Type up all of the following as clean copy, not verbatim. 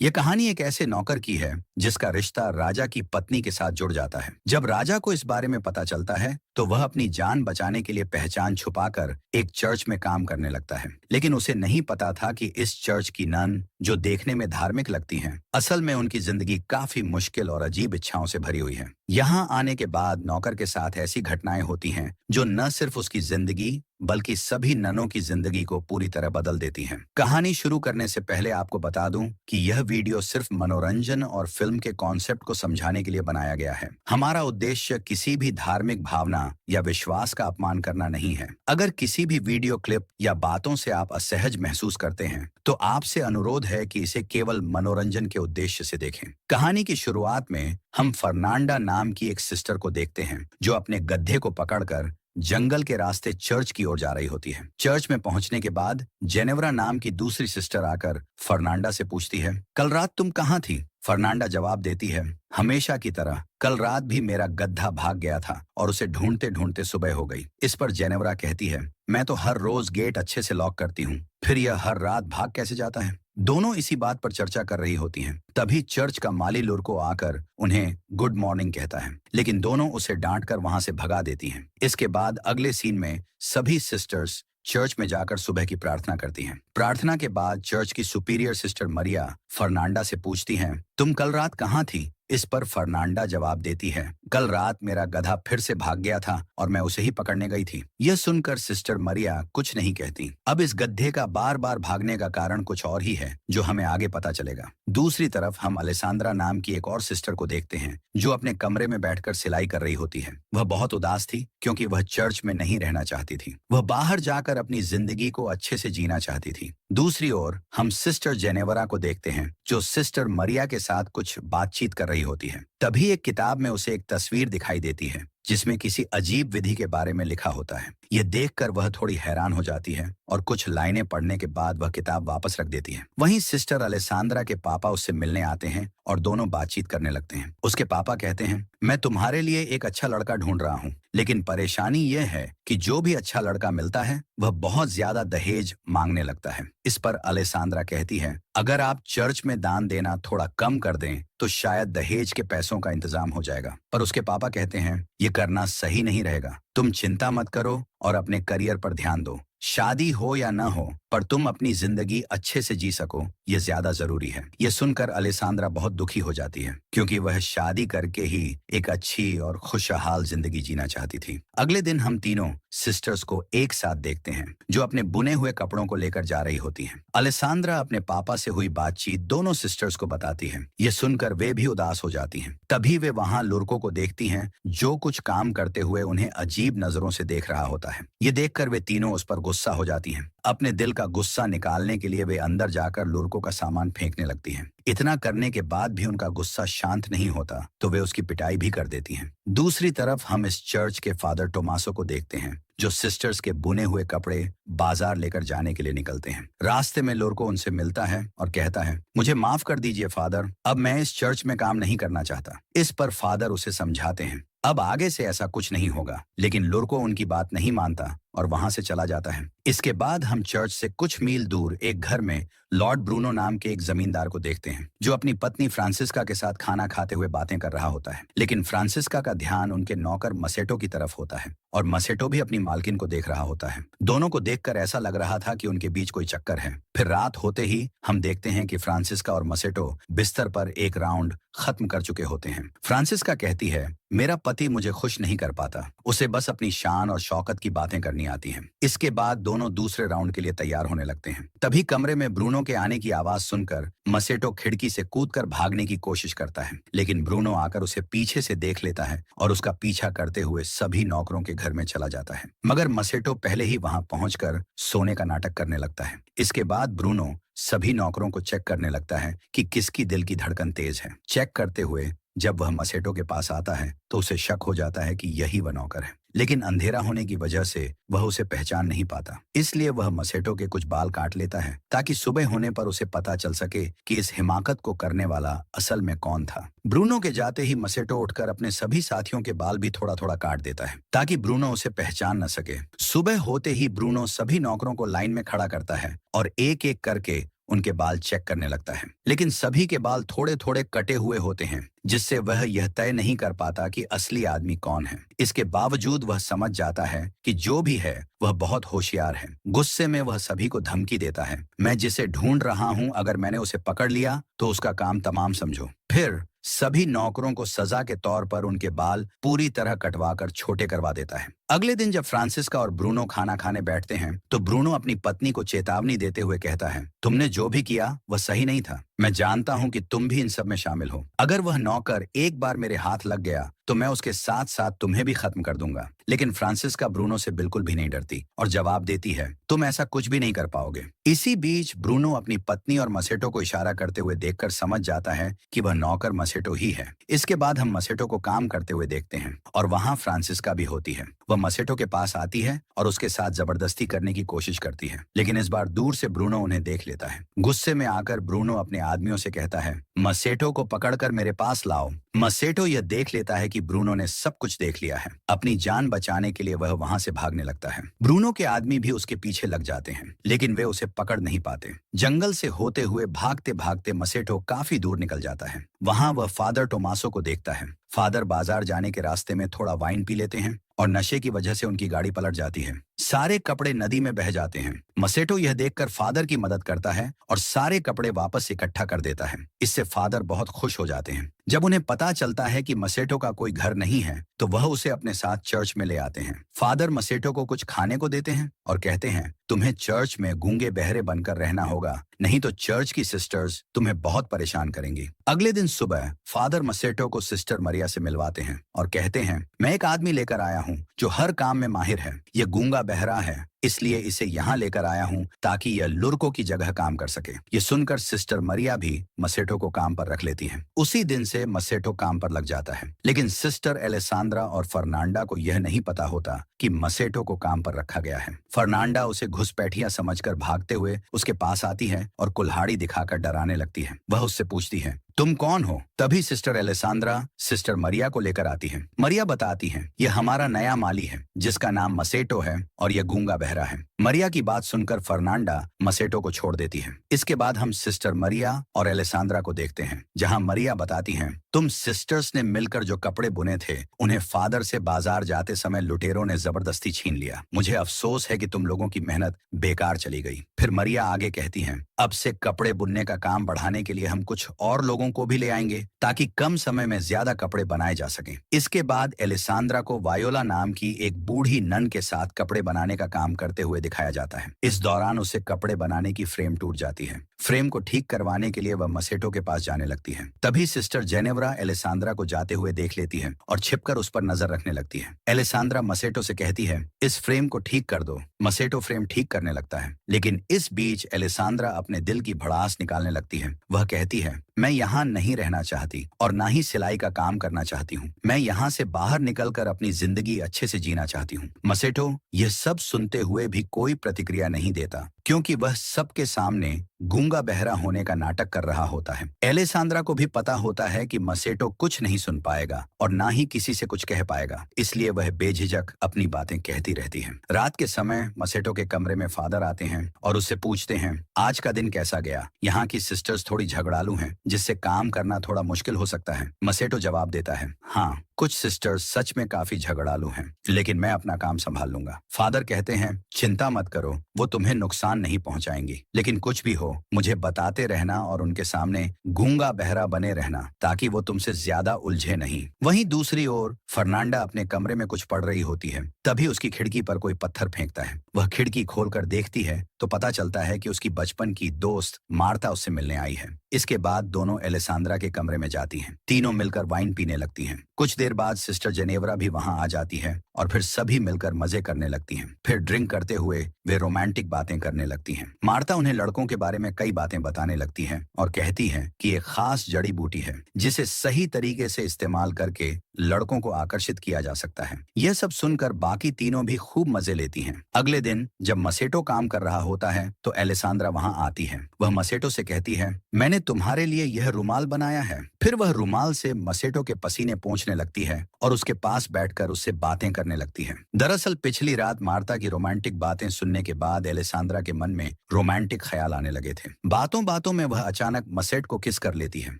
ये कहानी एक ऐसे नौकर की है जिसका रिश्ता राजा की पत्नी के साथ जुड़ जाता है। जब राजा को इस बारे में पता चलता है तो वह अपनी जान बचाने के लिए पहचान छुपाकर एक चर्च में काम करने लगता है। लेकिन उसे नहीं पता था कि इस चर्च की नन, जो देखने में धार्मिक लगती हैं, असल में उनकी जिंदगी काफी मुश्किल और अजीब इच्छाओं से भरी हुई है। यहाँ आने के बाद नौकर के साथ ऐसी घटनाएं होती हैं जो न सिर्फ उसकी जिंदगी बल्कि सभी ननों की जिंदगी को पूरी तरह बदल देती हैं। कहानी शुरू करने से पहले आपको बता दूं कि यह वीडियो सिर्फ मनोरंजन और फिल्म के कॉन्सेप्ट को समझाने के लिए बनाया गया है। हमारा उद्देश्य किसी भी धार्मिक भावना या विश्वास का अपमान करना नहीं है। अगर किसी भी वीडियो क्लिप या बातों से आप असहज महसूस करते हैं तो आपसे अनुरोध है कि इसे केवल मनोरंजन के उद्देश्य से देखें। कहानी की शुरुआत में हम फर्नांडा नाम की एक सिस्टर को देखते हैं जो अपने गधे को पकड़कर जंगल के रास्ते चर्च की ओर जा रही होती है। चर्च में पहुंचने के बाद जेनेवरा नाम की दूसरी सिस्टर आकर फर्नांडा से पूछती है, कल रात तुम कहाँ थी? फर्नांडा जवाब देती है, हमेशा की तरह कल रात भी मेरा गधा भाग गया था और उसे ढूंढते ढूंढते सुबह हो गई। इस पर जेनेवरा कहती है, मैं तो हर रोज गेट अच्छे से लॉक करती हूँ, फिर यह हर रात भाग कैसे जाता है? दोनों इसी बात पर चर्चा कर रही होती हैं। तभी चर्च का माली लुरको आकर उन्हें गुड मॉर्निंग कहता है, लेकिन दोनों उसे डांटकर वहां से भगा देती हैं। इसके बाद अगले सीन में सभी सिस्टर्स चर्च में जाकर सुबह की प्रार्थना करती हैं। प्रार्थना के बाद चर्च की सुपीरियर सिस्टर मरिया फर्नांडा से पूछती हैं, तुम कल रात कहाँ थी? इस पर फर्नांडा जवाब देती है, कल रात मेरा गधा फिर से भाग गया था और मैं उसे ही पकड़ने गई थी। यह सुनकर सिस्टर मरिया कुछ नहीं कहती। अब इस गधे का बार बार भागने का कारण कुछ और ही है जो हमें आगे पता चलेगा। दूसरी तरफ हम अलेसांद्रा नाम की एक और सिस्टर को देखते हैं जो अपने कमरे में बैठकर सिलाई कर रही होती है। वह बहुत उदास थी क्योंकि वह चर्च में नहीं रहना चाहती थी। वह बाहर जाकर अपनी जिंदगी को अच्छे से जीना चाहती थी। दूसरी ओर हम सिस्टर जेनेवरा को देखते हैं जो सिस्टर मरिया के साथ कुछ बातचीत कर रही होती है। तभी एक किताब में उसे एक तस्वीर दिखाई देती है जिसमें किसी अजीब विधि के बारे में लिखा होता है। यह देखकर वह थोड़ी हैरान हो जाती है और कुछ लाइनें पढ़ने के बाद वह किताब वापस रख देती है। वहीं सिस्टर अलेसांद्रा के पापा उससे मिलने आते हैं और दोनों बातचीत करने लगते हैं। उसके पापा कहते हैं, मैं तुम्हारे लिए एक अच्छा लड़का ढूंढ रहा हूँ, लेकिन परेशानी यह है कि जो भी अच्छा लड़का मिलता है वह बहुत ज्यादा दहेज मांगने लगता है। इस पर अलेसांद्रा कहती है, अगर आप चर्च में दान देना थोड़ा कम कर दें तो शायद दहेज के पैसों का इंतजाम हो जाएगा। पर उसके पापा कहते हैं, ये करना सही नहीं रहेगा। तुम चिंता मत करो और अपने करियर पर ध्यान दो। शादी हो या न हो, पर तुम अपनी जिंदगी अच्छे से जी सको, ये ज्यादा जरूरी है। ये सुनकर अलेसांद्रा बहुत दुखी हो जाती है क्योंकि वह शादी करके ही एक अच्छी और खुशहाल जिंदगी जीना चाहती थी। अगले दिन हम तीनों सिस्टर्स को एक साथ देखते हैं जो अपने बुने हुए कपड़ों को लेकर जा रही होती हैं। अलेसांद्रा अपने पापा से हुई बातचीत दोनों सिस्टर्स को बताती है। ये सुनकर वे भी उदास हो जाती हैं। तभी वे वहां लुरको को देखती हैं जो कुछ काम करते हुए उन्हें अजीब नजरों से देख रहा होता है। ये देखकर वे तीनों उस पर गुस्सा हो जाती हैं। अपने दिल का गुस्सा निकालने के लिए वे अंदर जाकर लुरको का सामान फेंकने लगती हैं। इतना करने के बाद भी उनका गुस्सा शांत नहीं होता तो वे उसकी पिटाई भी कर देती हैं। दूसरी तरफ हम इस चर्च के फादर टोमासो को देखते हैं जो सिस्टर्स के बुने हुए कपड़े बाजार लेकर जाने के लिए निकलते हैं। रास्ते में लुरको उनसे मिलता है और कहता है, मुझे माफ कर दीजिए फादर, अब मैं इस चर्च में काम नहीं करना चाहता। इस पर फादर उसे समझाते हैं, अब आगे से ऐसा कुछ नहीं होगा, लेकिन लुरको उनकी बात नहीं मानता और वहां से चला जाता है। इसके बाद हम चर्च से कुछ मील दूर एक घर में लॉर्ड ब्रूनो नाम के एक जमींदार को देखते हैं जो अपनी पत्नी फ्रांसिस्का के साथ खाना खाते हुए बातें कर रहा होता है। लेकिन फ्रांसिस्का का ध्यान उनके नौकर मसेटो की तरफ होता है और मसेटो भी अपनी मालकिन को देख रहा होता है। दोनों को देखकर ऐसा लग रहा था कि उनके बीच कोई चक्कर है। फिर रात होते ही हम देखते हैं कि फ्रांसिस्का और मसेटो बिस्तर पर एक राउंड खत्म कर चुके होते हैं। फ्रांसिस्का कहती है, मेरा पति मुझे खुश नहीं कर पाता, उसे बस अपनी शान और शौकत की बातें करनी आती हैं। इसके बाद दोनों दूसरे राउंड के लिए तैयार होने लगते हैं। तभी कमरे में ब्रूनो के आने की आवाज सुनकर मसेटो खिड़की से कूदकर भागने की कोशिश करता है, लेकिन ब्रूनो आकर उसे पीछे से देख लेता है और उसका पीछा करते हुए सभी नौकरों के घर में चला जाता है। मगर मसेटो पहले ही वहां पहुंचकर सोने का नाटक करने लगता है। इसके बाद ब्रूनो सभी नौकरों को चेक करने लगता है कि किसकी दिल की धड़कन तेज है। चेक करते हुए जब वह मसेटो के पास आता है तो उसे शक हो जाता है कि यही वह नौकर है, लेकिन अंधेरा होने की वजह से वह उसे पहचान नहीं पाता। इसलिए वह मसेटो के कुछ बाल काट लेता है ताकि सुबह होने पर उसे पता चल सके कि इस हिमाकत को करने वाला असल में कौन था। ब्रूनो के जाते ही मसेटो उठकर अपने सभी साथियों के बाल भी थोड़ा थोड़ा काट देता है ताकि ब्रूनो उसे पहचान न सके। सुबह होते ही ब्रूनो सभी नौकरों को लाइन में खड़ा करता है और एक एक करके उनके बाल चेक करने लगता है। लेकिन सभी के बाल थोड़े थोड़े कटे हुए होते हैं, जिससे वह यह तय नहीं कर पाता कि असली आदमी कौन है। इसके बावजूद वह समझ जाता है कि जो भी है वह बहुत होशियार है। गुस्से में वह सभी को धमकी देता है, मैं जिसे ढूंढ रहा हूं, अगर मैंने उसे पकड़ लिया तो उसका काम तमाम समझो। फिर सभी नौकरों को सजा के तौर पर उनके बाल पूरी तरह कटवाकर छोटे करवा देता है। अगले दिन जब फ्रांसिस्का और ब्रूनो खाना खाने बैठते हैं तो ब्रूनो अपनी पत्नी को चेतावनी देते हुए कहता है, तुमने जो भी किया वह सही नहीं था। मैं जानता हूं कि तुम भी इन सब में शामिल हो। अगर वह नौकर एक बार मेरे हाथ लग गया तो मैं उसके साथ साथ तुम्हें भी खत्म कर दूंगा। लेकिन फ्रांसिस्का ब्रूनो से बिल्कुल भी नहीं डरती और जवाब देती है, तुम ऐसा कुछ भी नहीं कर पाओगे। इसी बीच ब्रूनो अपनी पत्नी और मसेटो को इशारा करते हुए देखकर समझ जाता है कि वह नौकर मसेटो ही है। इसके बाद हम मसेटो को काम करते हुए देखते हैं और वहां फ्रांसिस्का भी होती है। वह मसेटो के पास आती है और उसके साथ जबरदस्ती करने की कोशिश करती है, लेकिन इस बार दूर से ब्रूनो उन्हें देख लेता है। गुस्से में आकर ब्रूनो अपने आदमियों से कहता है, मसेटो को पकड़कर मेरे पास लाओ। मसेटो यह देख लेता है कि ब्रूनो ने सब कुछ देख लिया है। अपनी जान बचाने के लिए वह वहां से भागने लगता है। ब्रूनो के आदमी भी उसके पीछे लग जाते हैं, लेकिन वे उसे पकड़ नहीं पाते। जंगल से होते हुए भागते भागते मसेटो काफी दूर निकल जाता है। वहां वह फादर टोमासो को देखता है। फादर बाजार जाने के रास्ते में थोड़ा वाइन पी लेते हैं और नशे की वजह से उनकी गाड़ी पलट जाती है। सारे कपड़े नदी में बह जाते हैं। मसेटो यह देखकर फादर की मदद करता है और सारे कपड़े वापस इकट्ठा कर देता है। इससे फादर बहुत खुश हो जाते हैं। जब उन्हें पता चलता है कि मसेटो का कोई घर नहीं है तो वह उसे अपने साथ चर्च में ले आते हैं। फादर मसेटो को कुछ खाने को देते हैं और कहते हैं, तुम्हें चर्च में गूंगे बहरे बनकर रहना होगा, नहीं तो चर्च की सिस्टर्स तुम्हें बहुत परेशान करेंगी। अगले दिन सुबह फादर मसेटो को सिस्टर मरिया से मिलवाते हैं और कहते हैं, मैं एक आदमी लेकर आया हूँ जो हर काम में माहिर है। यह गूंगा बहरा है, इसलिए इसे यहाँ लेकर आया हूँ ताकि यह लुर्को की जगह काम कर सके। ये सुनकर सिस्टर मरिया भी मसेटो को काम पर रख लेती हैं। उसी दिन से मसेटो काम पर लग जाता है, लेकिन सिस्टर एलेसांद्रा और फर्नांडा को यह नहीं पता होता कि मसेटो को काम पर रखा गया है। फर्नांडा उसे घुसपैठिया समझकर भागते हुए उसके पास आती है और कुल्हाड़ी दिखाकर डराने लगती है। वह उससे पूछती है, तुम कौन हो? तभी सिस्टर एलेसांद्रा सिस्टर मरिया को लेकर आती है। मरिया बताती है, यह हमारा नया माली है जिसका नाम मसेटो है और यह गूंगा बहरा है। मरिया की बात सुनकर फर्नांडा मसेटो को छोड़ देती है। इसके बाद हम सिस्टर मरिया और एलेसांद्रा को देखते हैं, जहां मरिया बताती हैं, तुम सिस्टर्स ने मिलकर जो कपड़े बुने थे उन्हें फादर से बाजार जाते समय लुटेरों ने जबरदस्ती छीन लिया। मुझे अफसोस है कि तुम लोगों की मेहनत बेकार चली गई। फिर मरिया आगे कहती हैं, अब से कपड़े बुनने का काम बढ़ाने के लिए हम कुछ और लोगों को भी ले आएंगे ताकि कम समय में ज्यादा कपड़े बनाए जा सकें। इसके बाद एलेसांद्रा को वायोला नाम की एक बूढ़ी नन के साथ कपड़े बनाने का काम करते हुए दिखाया जाता है। इस दौरान उसे कपड़े बनाने की फ्रेम टूट जाती है। फ्रेम को ठीक करवाने के लिए वह मसेटो के पास जाने लगती है। तभी सिस्टर जेनेवरा एलेसांद्रा को जाते हुए देख लेती है और छिपकर उस पर नजर रखने लगती है। एलेसांद्रा मसेटो से कहती है, इस फ्रेम को ठीक कर दो। मसेटो फ्रेम ठीक करने लगता है, लेकिन इस बीच एलेसांद्रा अपने दिल की भड़ास निकालने लगती है। वह कहती है, मैं यहाँ नहीं रहना चाहती और ना ही सिलाई का काम करना चाहती हूँ। मैं यहाँ से बाहर निकलकर अपनी जिंदगी अच्छे से जीना चाहती हूँ। मसेटो यह सब सुनते हुए भी कोई प्रतिक्रिया नहीं देता, क्योंकि वह सबके सामने गूंगा बहरा होने का नाटक कर रहा होता है। एलेसांद्रा को भी पता होता है कि मसेटो कुछ नहीं सुन पाएगा और ना ही किसी से कुछ कह पाएगा, इसलिए वह बेझिझक अपनी बातें कहती रहती है। रात के समय मसेटो के कमरे में फादर आते हैं और उससे पूछते हैं, आज का दिन कैसा गया? यहाँ की सिस्टर्स थोड़ी झगड़ालू हैं, जिससे काम करना थोड़ा मुश्किल हो सकता है। मसेटो जवाब देता है, हाँ, कुछ सिस्टर्स सच में काफी झगड़ालू हैं, लेकिन मैं अपना काम संभाल लूंगा। फादर कहते हैं, चिंता मत करो, वो तुम्हें नुकसान नहीं पहुंचाएंगी, लेकिन कुछ भी हो मुझे बताते रहना और उनके सामने गूंगा बहरा बने रहना ताकि वो तुमसे ज्यादा उलझे नहीं। वहीं दूसरी ओर फर्नांडा अपने कमरे में कुछ पढ़ रही होती है। तभी उसकी खिड़की पर कोई पत्थर फेंकता है। वह खिड़की खोलकर देखती है तो पता चलता है कि उसकी बचपन की दोस्त मार्ता उससे मिलने आई है। इसके बाद दोनों एलेसांद्रा के कमरे में जाती हैं। तीनों मिलकर वाइन पीने लगती हैं। कुछ देर बाद सिस्टर जेनेवरा भी वहां आ जाती है और फिर सभी मिलकर मजे करने लगती हैं। फिर ड्रिंक करते हुए वे रोमांटिक बातें करने लगती हैं। मार्ता उन्हें लड़कों के बारे में कई बातें बताने लगती हैं और कहती है कि एक खास जड़ी बूटी है जिसे सही तरीके से इस्तेमाल करके लड़कों को आकर्षित किया जा सकता है। यह सब सुनकर बाकी तीनों भी खूब मजे लेती हैं। अगले दिन जब मसेटो काम कर रहा होता है तो एलेसांद्रा वहां आती है। वह मसेटो से कहती है, मैंने तुम्हारे लिए यह रुमाल बनाया है। फिर वह रुमाल से मसेटो के पसीने पोंछने लगती है और उसके पास बैठकर उससे बातें करने लगती है। दरअसल पिछली रात मार्ता की रोमांटिक बातें सुनने के बाद एलेसांद्रा के मन में रोमांटिक ख्याल आने लगे थे। बातों बातों में वह अचानक मसेट को किस कर लेती है।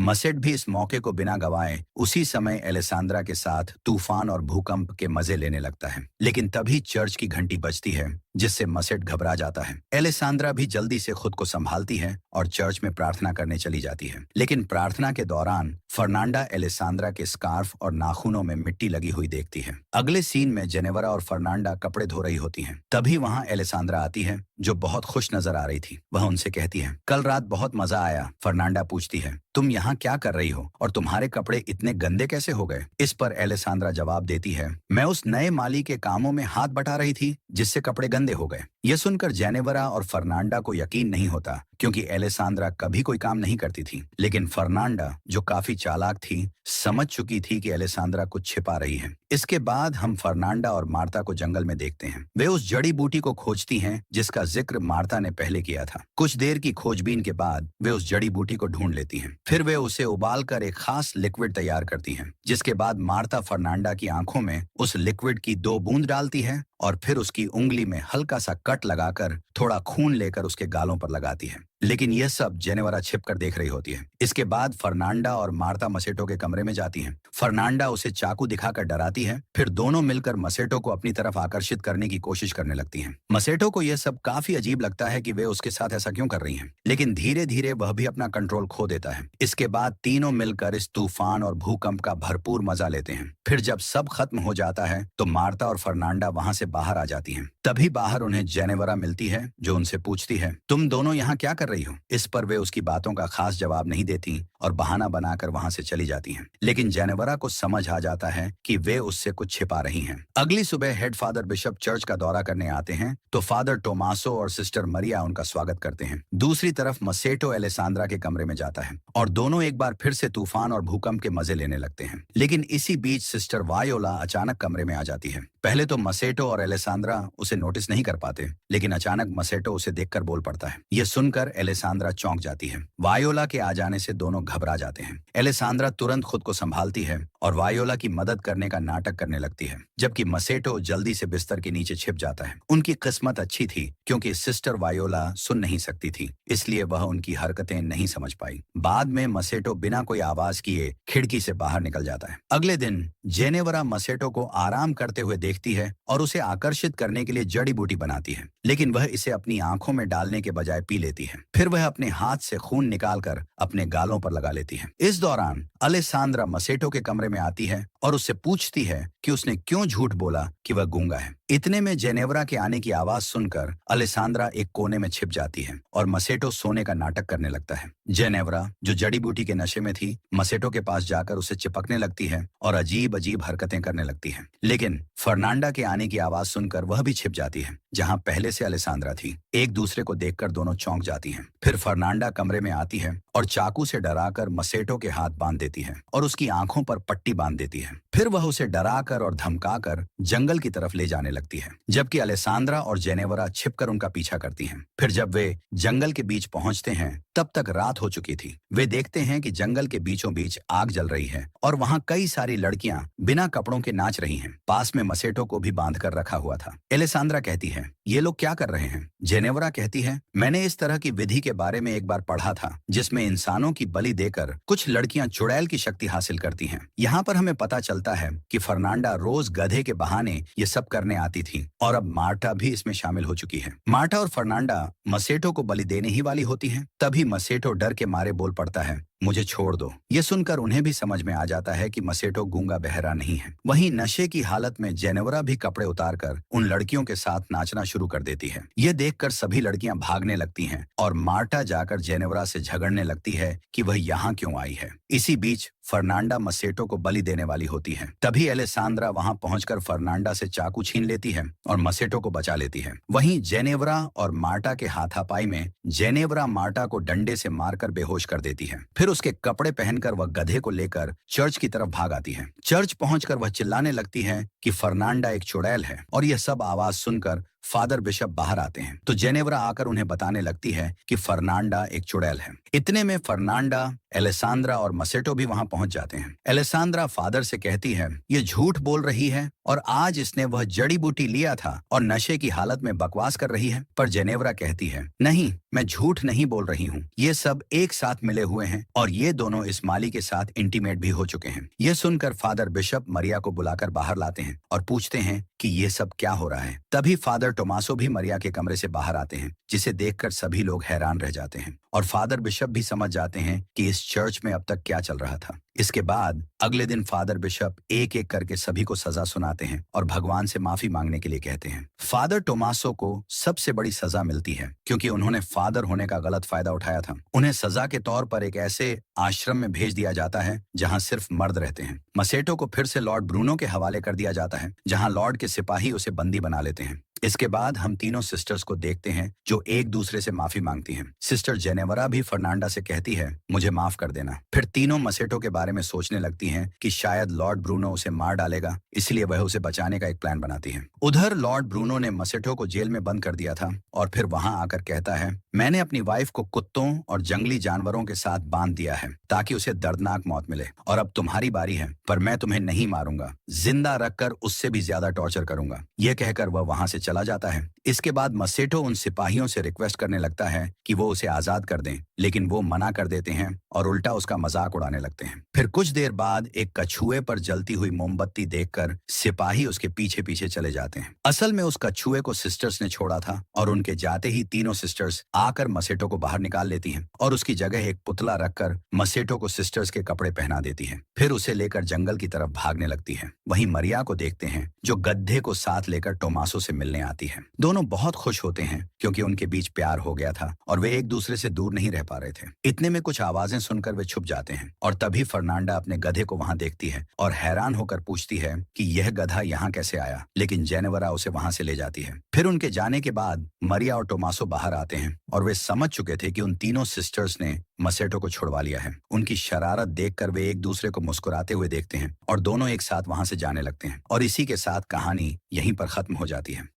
मसेट भी इस मौके को बिना गवाए उसी समय एलेसांद्रा के साथ तूफान और भूकंप के मजे लेने लगता है। लेकिन तभी चर्च की घंटी बजती है, जिससे मसेट घबरा जाता है। एलेसांद्रा भी जल्दी से खुद को संभालती है और चर्च में प्रार्थना करने चली जाती है। लेकिन प्रार्थना के दौरान फर्नांडा एलेसांद्रा के स्कार्फ और नाखूनों में मिट्टी लगी हुई देखती है। अगले सीन में जेनेवरा और फर्नांडा कपड़े धो रही होती हैं। तभी वहां एलेसांद्रा आती है, जो बहुत खुश नजर आ रही थी। वह उनसे कहती है, कल रात बहुत मजा आया। फर्नांडा पूछती है, तुम यहाँ क्या कर रही हो और तुम्हारे कपड़े इतने गंदे कैसे हो गए? इस पर एलेसांद्रा जवाब देती है, मैं उस नए माली के कामों में हाथ बटा रही थी, जिससे कपड़े गंदे हो गए। यह सुनकर जेनेवरा और फर्नांडा को यकीन नहीं होता, क्योंकि एलेसांद्रा कभी कोई काम नहीं करती थी। लेकिन फर्नांडा, जो काफी चालाक थी, समझ चुकी थी कि एलेसांद्रा कुछ छिपा रही है। इसके बाद हम फर्नांडा और मार्ता को जंगल में देखते हैं। वे उस जड़ी बूटी को खोजती हैं, जिसका जिक्र मार्ता ने पहले किया था। कुछ देर की खोजबीन के बाद वे उस जड़ी बूटी को ढूंढ लेती हैं। फिर वे उसे उबालकर एक खास लिक्विड तैयार करती हैं, जिसके बाद मार्ता फर्नांडा की आंखों में उस लिक्विड की 2 बूंद डालती है और फिर उसकी उंगली में हल्का सा कट लगाकर थोड़ा खून लेकर उसके गालों पर लगाती है। लेकिन यह सब जेनेवरा छिपकर देख रही होती है। इसके बाद फर्नांडा और मार्ता मसेटो के कमरे में जाती हैं। फर्नांडा उसे चाकू दिखाकर डराती है। फिर दोनों मिलकर मसेटो को अपनी तरफ आकर्षित करने की कोशिश करने लगती हैं। मसेटो को यह सब काफी अजीब लगता है कि वे उसके साथ ऐसा क्यों कर रही हैं। लेकिन धीरे धीरे वह भी अपना कंट्रोल खो देता है। इसके बाद तीनों मिलकर इस तूफान और भूकंप का भरपूर मजा लेते हैं। फिर जब सब खत्म हो जाता है तो मार्ता और फर्नांडा वहां से बाहर आ जाती हैं। तभी बाहर उन्हें जेनेवरा मिलती है, जो उनसे पूछती है, तुम दोनों यहाँ क्या कर रही हो? इस पर वे उसकी बातों का खास जवाब नहीं देती और बहाना बनाकर वहां से चली जाती हैं। लेकिन जेनेवरा को समझ आ जाता है कि वे उससे कुछ छिपा रही हैं। अगली सुबह हेड फादर बिशप चर्च का दौरा करने आते हैं तो फादर टोमासो और सिस्टर मरिया उनका स्वागत करते हैं। दूसरी तरफ मसेटो एलेसांद्रा के कमरे में जाता है और दोनों एक बार फिर से तूफान और भूकंप के मजे लेने लगते हैं। लेकिन इसी बीच सिस्टर वायोला अचानक कमरे में आ जाती है। पहले तो मसेटो और एलेसांद्रा उसे नोटिस नहीं कर पाते, लेकिन अचानक मसेटो उसे देखकर बोल पड़ता है। यह सुनकर एलेसांद्रा चौंक जाती है। वायोला के आ जाने से दोनों घबरा जाते हैं। एलेसांद्रा तुरंत खुद को संभालती है और वायोला की मदद करने का नाटक करने लगती है, जबकि मसेटो जल्दी से बिस्तर के नीचे छिप जाता है। उनकी किस्मत अच्छी थी, क्योंकि सिस्टर वायोला सुन नहीं सकती थी, इसलिए वह उनकी हरकतें नहीं समझ पाई। बाद में मसेटो बिना कोई आवाज किए खिड़की से बाहर निकल जाता है। अगले दिन जेनेवरा मसेटो को आराम करते हुए देखती है और उसे आकर्षित करने के लिए जड़ी बूटी बनाती है, लेकिन वह इसे अपनी आंखों में डालने के बजाय पी लेती है। फिर वह अपने हाथ से खून निकालकर अपने गालों पर लगा लेती है। इस दौरान अलेसांद्रा मसेटो के कमरे में आती है और उससे पूछती है कि उसने क्यों झूठ बोला कि वह गूंगा है। इतने में जेनेवरा के आने की आवाज सुनकर अलेसांद्रा एक कोने में छिप जाती है और मसेटो सोने का नाटक करने लगता है। जेनेवरा, जो जड़ी बूटी के नशे में थी, मसेटो के पास जाकर उसे चिपकने लगती है और अजीब अजीब हरकतें करने लगती है। लेकिन फर्नांडा के आने की आवाज सुनकर वह भी छिप जाती है, जहां पहले से अलेसांद्रा थी। एक दूसरे को देखकर दोनों चौंक जाती हैं। फिर फर्नांडा कमरे में आती है और चाकू से डराकर मसेटो के हाथ बांध देती है और उसकी आंखों पर पट्टी बांध देती है। फिर वह उसे डराकर और धमकाकर जंगल की तरफ ले जाने लगती है, जबकि अलेसांद्रा और जेनेवरा छिपकर उनका पीछा करती हैं। फिर जब वे जंगल के बीच पहुंचते हैं, तब तक रात हो चुकी थी। वे देखते हैं कि जंगल के बीचों बीच आग जल रही है और वहां कई सारी लड़कियां बिना कपड़ों के नाच रही हैं। पास में मसेटो को भी बांध कर रखा हुआ था। एलेसांद्रा कहती है, ये लोग क्या कर रहे हैं? जेनेवरा कहती है, मैंने इस तरह की विधि के बारे में एक बार पढ़ा था, जिसमें इंसानों की बलि देकर कुछ लड़कियां चुड़ैल की शक्ति हासिल करती हैं। यहाँ पर हमें पता चलता है कि फर्नांडा रोज गधे के बहाने ये सब करने आती थी और अब मार्टा भी इसमें शामिल हो चुकी है। मार्टा और फर्नांडा मसेटो को बलि देने ही वाली होती हैं। तभी मसेटो डर के मारे बोल पड़ता है, मुझे छोड़ दो। ये सुनकर उन्हें भी समझ में आ जाता है कि मसेटो गूंगा बहरा नहीं है। वहीं नशे की हालत में जेनेवरा भी कपड़े उतारकर उन लड़कियों के साथ नाचना शुरू कर देती है। ये देखकर सभी लड़कियां भागने लगती हैं और मार्टा जाकर जेनेवरा से झगड़ने लगती है कि वह यहाँ क्यों आई है। इसी बीच फर्नांडा मसेटो को बलि देने वाली होती है। तभी एलेसांद्रा वहां पहुंचकर फर्नांडा से चाकू छीन लेती है और मसेटो को बचा लेती है। वहीं जेनेवरा और मार्टा के हाथापाई में जेनेवरा मार्टा को डंडे से मारकर बेहोश कर देती है। फिर उसके कपड़े पहनकर वह गधे को लेकर चर्च की तरफ भाग आती है। चर्च पहुंचकर वह चिल्लाने लगती है कि फर्नांडा एक चुड़ैल है और यह सब आवाज सुनकर फादर बिशप बाहर आते हैं तो जेनेवरा आकर उन्हें बताने लगती है कि फर्नांडा एक चुड़ैल है। इतने में फर्नांडा, एलेसांद्रा और मसेटो भी वहां पहुंच जाते हैं। एलेसांद्रा फादर से कहती है ये झूठ बोल रही है और आज इसने वह जड़ी बूटी लिया था और नशे की हालत में बकवास कर रही है। पर जेनेवरा कहती है नहीं, मैं झूठ नहीं बोल रही हूँ, ये सब एक साथ मिले हुए हैं और ये दोनों इस माली के साथ इंटीमेट भी हो चुके हैं। ये सुनकर फादर बिशप मरिया को बुलाकर बाहर लाते हैं और पूछते हैं कि ये सब क्या हो रहा है। तभी फादर टोमासो भी मरिया के कमरे से बाहर आते हैं, जिसे देखकर सभी लोग हैरान रह जाते हैं और फादर बिशप भी समझ जाते हैं कि इस चर्च में अब तक क्या चल रहा था। इसके बाद अगले दिन फादर बिशप एक एक करके सभी को सजा सुनाते हैं और भगवान से माफी मांगने के लिए कहते हैं। फादर टोमासो को सबसे बड़ी सजा मिलती है क्योंकि उन्होंने फादर होने का गलत फायदा उठाया था। उन्हें सजा के तौर पर एक ऐसे आश्रम में भेज दिया जाता है जहां सिर्फ मर्द रहते हैं। मसेटो को फिर से लॉर्ड ब्रूनो के हवाले कर दिया जाता है, जहां लॉर्ड के सिपाही उसे बंदी बना लेते हैं। इसके बाद हम तीनों सिस्टर्स को देखते हैं जो एक दूसरे से माफी मांगती हैं। सिस्टर जेनेवरा भी फर्नांडा से कहती है मुझे माफ कर देना। फिर तीनों मसेटो के बारे में सोचने लगती हैं कि शायद लॉर्ड ब्रूनो उसे मार डालेगा, इसलिए वह उसे बचाने का एक प्लान बनाती है। उधर लॉर्ड ब्रूनो ने मसेटो को जेल में बंद कर दिया था और फिर वहां आकर कहता है मैंने अपनी वाइफ को कुत्तों और जंगली जानवरों के साथ बांध दिया है ताकि उसे दर्दनाक मौत मिले, और अब तुम्हारी बारी है, पर मैं तुम्हें नहीं मारूंगा, जिंदा रखकर उससे भी ज्यादा टॉर्चर करूंगा। यह कहकर वह वहां से चला जाता है। इसके बाद मसेटो उन सिपाहियों से रिक्वेस्ट करने लगता है कि वो उसे आजाद कर दें, लेकिन वो मना कर देते हैं और उल्टा उसका मजाक उड़ाने लगते हैं। फिर कुछ देर बाद एक कछुए पर जलती हुई मोमबत्ती देखकर सिपाही उसके पीछे पीछे चले जाते हैं। असल में उस कछुए को सिस्टर्स ने छोड़ा था और उनके जाते ही तीनों सिस्टर्स आकर मसेटो को बाहर निकाल लेती हैं और उसकी जगह एक पुतला रखकर मसेटो को सिस्टर्स के कपड़े पहना देती हैं। फिर उसे लेकर जंगल की तरफ भागने लगती है। वहीं मरिया को देखते हैं जो गड्ढे को साथ लेकर टोमासो से मिलने आती है। दोनों बहुत खुश होते हैं क्योंकि उनके बीच प्यार हो गया था और वे एक दूसरे से दूर नहीं रह पा रहे थे। इतने में कुछ आवाजें सुनकर वे छुप जाते हैं और तभी फर्नांडा अपने गधे को वहां देखती है और हैरान होकर पूछती है कि यह गधा यहाँ कैसे आया, लेकिन जेनेवरा उसे वहां से ले जाती है। फिर उनके जाने के बाद मरिया और टोमासो बाहर आते हैं और वे समझ चुके थे कि उन तीनों सिस्टर्स ने मसेटो को छुड़वा लिया है। उनकी शरारत देखकर वे एक दूसरे को मुस्कुराते हुए देखते हैं और दोनों एक साथ वहां से जाने लगते हैं और इसी के साथ कहानी यहीं पर खत्म हो जाती है।